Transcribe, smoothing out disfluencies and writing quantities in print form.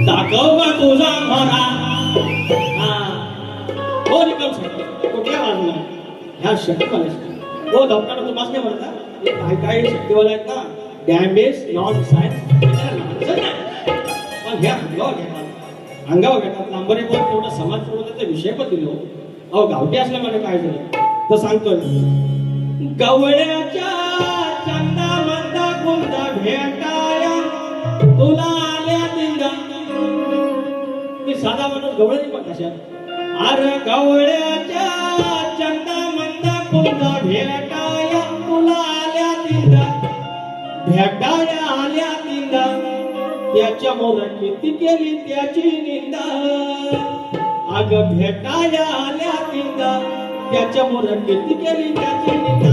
दाखव का तुझा मरा. हो निकम साहेब कुठल्या बाजूला ह्या शक्तीवाल्या हो धावताना तू मास्क म्हणता काही काही शक्तीवाले आहेत ना डॅमेज नॉट सायन्स पण ह्या अंगावर घेतात लांबरे बोल तेवढा समाज प्रबोधनाचा विषय पण दिलो. अहो गावठी असल्यामुळे काय झालं तर सांगतोय गवळ्याच्या चंदा मंदा कुंदा भेटाया तुला आल्या दिंडा. मी साधा माणूस गवळणी पण कशा अरे गवळ्याच्या चंदा मंदा कुंदा भेटाया तुला आल्या दिंडा. भेटाया आल्या दिंडा त्याच्या मोर किती केली त्याची निंदा. अग भेटाया आल्या दिंडा त्याच्या मोर किती केली त्याची निंदा.